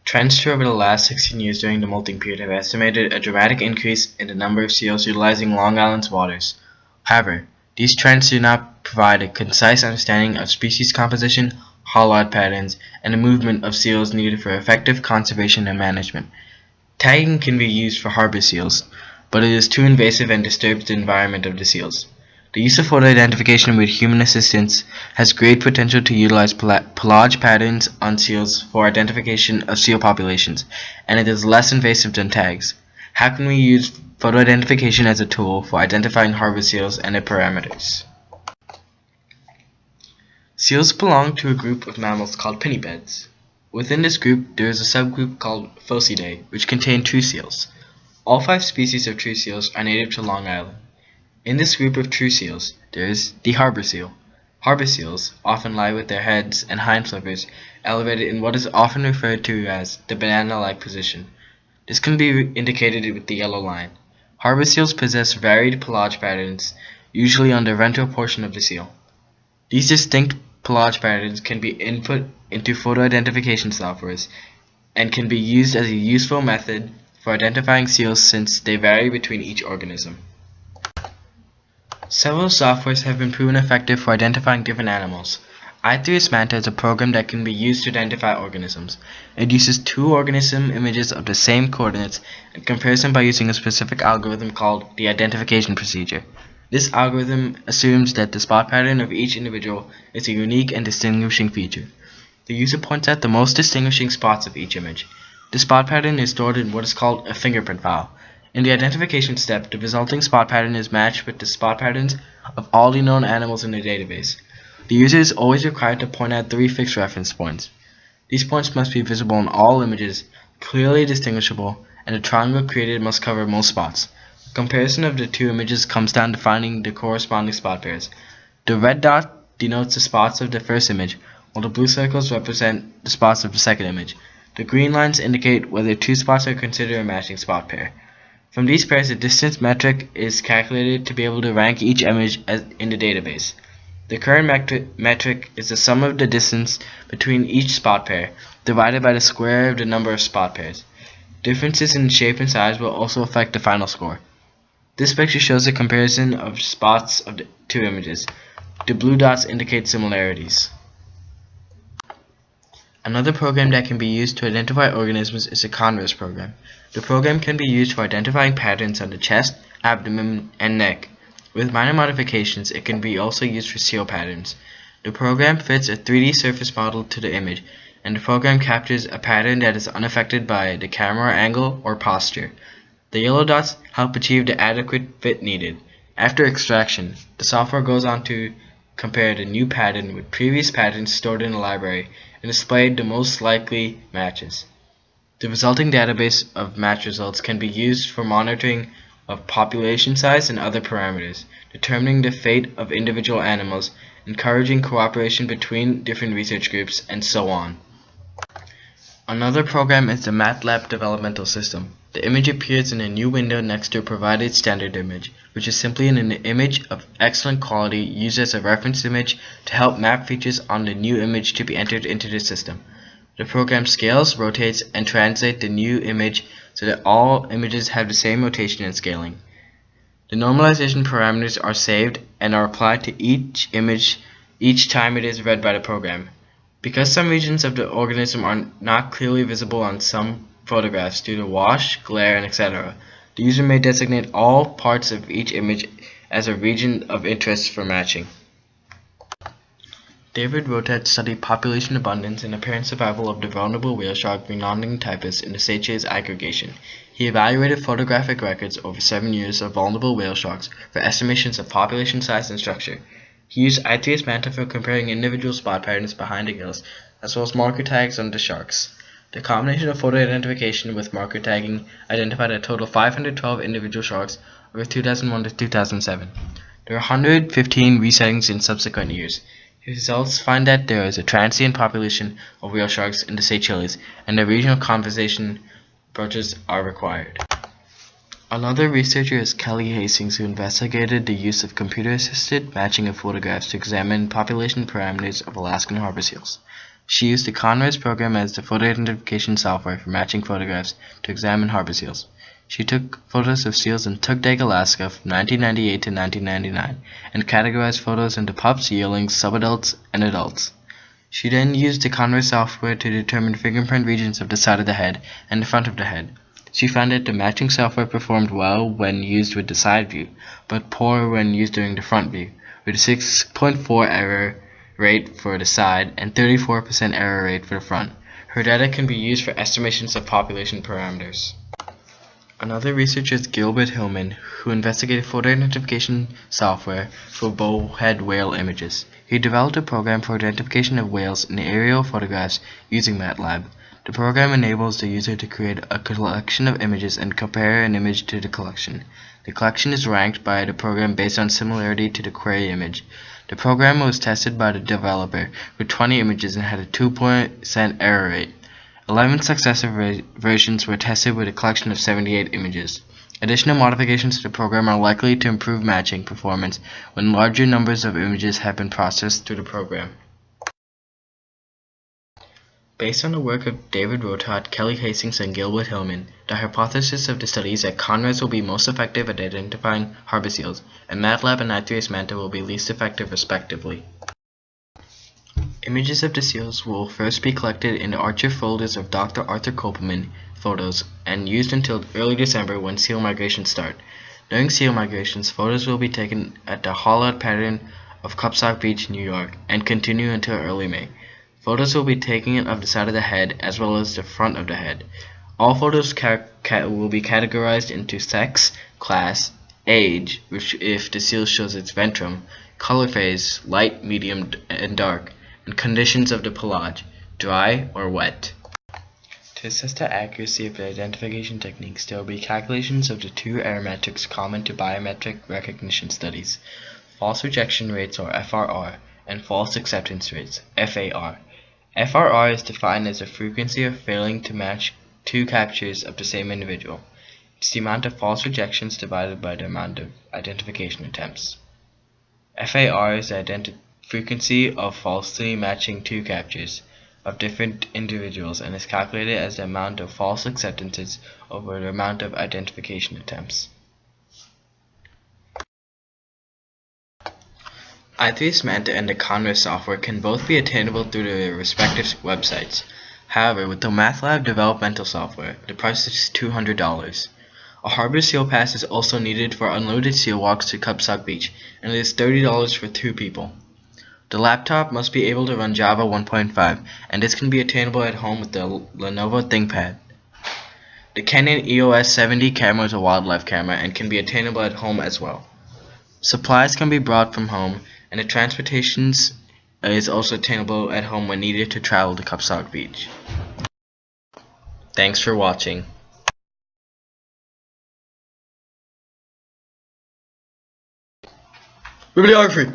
Trends over the last 16 years during the molting period have estimated a dramatic increase in the number of seals utilizing Long Island's waters. However, these trends do not provide a concise understanding of species composition, haul-out patterns, and the movement of seals needed for effective conservation and management. Tagging can be used for harbor seals, but it is too invasive and disturbs the environment of the seals. The use of photo identification with human assistance has great potential to utilize pelage patterns on seals for identification of seal populations, and it is less invasive than tags. How can we use photo identification as a tool for identifying harbor seals and their parameters? Seals belong to a group of mammals called pinnipeds. Within this group, there is a subgroup called Phocidae, which contain true seals. All 5 species of true seals are native to Long Island. In this group of true seals, there is the harbor seal. Harbor seals often lie with their heads and hind flippers elevated in what is often referred to as the banana-like position. This can be indicated with the yellow line. Harbor seals possess varied pelage patterns, usually on the ventral portion of the seal. These distinct pelage patterns can be input into photo identification softwares and can be used as a useful method for identifying seals since they vary between each organism. Several softwares have been proven effective for identifying different animals. I3S Manta is a program that can be used to identify organisms. It uses 2 organism images of the same coordinates and compares them by using a specific algorithm called the identification procedure. This algorithm assumes that the spot pattern of each individual is a unique and distinguishing feature. The user points out the most distinguishing spots of each image. The spot pattern is stored in what is called a fingerprint file. In the identification step, the resulting spot pattern is matched with the spot patterns of all the known animals in the database. The user is always required to point out 3 fixed reference points. These points must be visible in all images, clearly distinguishable, and the triangle created must cover most spots. A comparison of the 2 images comes down to finding the corresponding spot pairs. The red dot denotes the spots of the first image, while the blue circles represent the spots of the second image. The green lines indicate whether 2 spots are considered a matching spot pair. From these pairs, the distance metric is calculated to be able to rank each image in the database. The current metric is the sum of the distance between each spot pair divided by the square of the number of spot pairs. Differences in shape and size will also affect the final score. This picture shows a comparison of spots of the 2 images. The blue dots indicate similarities. Another program that can be used to identify organisms is the Converse program. The program can be used for identifying patterns on the chest, abdomen, and neck. With minor modifications, it can be also used for seal patterns. The program fits a 3D surface model to the image, and the program captures a pattern that is unaffected by the camera angle or posture. The yellow dots help achieve the adequate fit needed. After extraction, the software goes on to compare the new pattern with previous patterns stored in the library and displayed the most likely matches. The resulting database of match results can be used for monitoring of population size and other parameters, determining the fate of individual animals, encouraging cooperation between different research groups, and so on. Another program is the MATLAB developmental system. The image appears in a new window next to a provided standard image, which is simply an image of excellent quality used as a reference image to help map features on the new image to be entered into the system. The program scales, rotates, and translates the new image so that all images have the same rotation and scaling. The normalization parameters are saved and are applied to each image each time it is read by the program. Because some regions of the organism are not clearly visible on some photographs due to wash, glare, and etc., the user may designate all parts of each image as a region of interest for matching. David Rotet studied population abundance and apparent survival of the vulnerable whale shark Rhinodon typus in the Seychelles aggregation. He evaluated photographic records over 7 years of vulnerable whale sharks for estimations of population size and structure. He used I3S Manta for comparing individual spot patterns behind the gills, as well as marker tags on the sharks. The combination of photo identification with marker tagging identified a total of 512 individual sharks over 2001 to 2007. There are 115 resettings in subsequent years. His results find that there is a transient population of whale sharks in the Seychelles, and that regional conservation approaches are required. Another researcher is Kelly Hastings, who investigated the use of computer-assisted matching of photographs to examine population parameters of Alaskan harbor seals. She used the Conres program as the photo identification software for matching photographs to examine harbor seals. She took photos of seals in Tugdeg, Alaska from 1998 to 1999 and categorized photos into pups, yearlings, subadults, and adults. She then used the Conres software to determine fingerprint regions of the side of the head and the front of the head. She found that the matching software performed well when used with the side view, but poor when used during the front view, with a 6.4 error rate for the side and 34% error rate for the front. Her data can be used for estimations of population parameters. Another researcher is Gilbert Hillman, who investigated photo identification software for bowhead whale images. He developed a program for identification of whales in aerial photographs using MATLAB. The program enables the user to create a collection of images and compare an image to the collection. The collection is ranked by the program based on similarity to the query image. The program was tested by the developer with 20 images and had a 2% error rate. 11 successive versions were tested with a collection of 78 images. Additional modifications to the program are likely to improve matching performance when larger numbers of images have been processed through the program. Based on the work of David Rothart, Kelly Hastings, and Gilbert Hillman, the hypothesis of the study is that Conres will be most effective at identifying harbor seals, and MATLAB and I3S Manta will be least effective respectively. Images of the seals will first be collected in the archive folders of Dr. Arthur Kopelman photos and used until early December when seal migrations start. During seal migrations, photos will be taken at the haul-out pattern of Cupsock Beach, New York, and continue until early May. Photos will be taken of the side of the head as well as the front of the head. All photos will be categorized into sex, class, age, which if the seal shows its ventrum, color phase, light, medium, and dark, and conditions of the pelage, dry or wet. To assess the accuracy of the identification techniques, there will be calculations of the two error metrics common to biometric recognition studies, false rejection rates or FRR, and false acceptance rates, FAR. FRR is defined as the frequency of failing to match two captures of the same individual. It's the amount of false rejections divided by the amount of identification attempts. FAR is the frequency of falsely matching two captures of different individuals and is calculated as the amount of false acceptances over the amount of identification attempts. I3S Manta and the Conres software can both be attainable through their respective websites. However, with the MATLAB developmental software, the price is $200. A harbor seal pass is also needed for unlimited seal walks to Cupsock Beach, and it is $30 for 2 people. The laptop must be able to run Java 1.5, and this can be attainable at home with the Lenovo ThinkPad. The Canon EOS 70 camera is a wildlife camera and can be attainable at home as well. Supplies can be brought from home, and the transportation is also attainable at home when needed to travel to Cupsock Beach. Thanks for watching. Bibliography.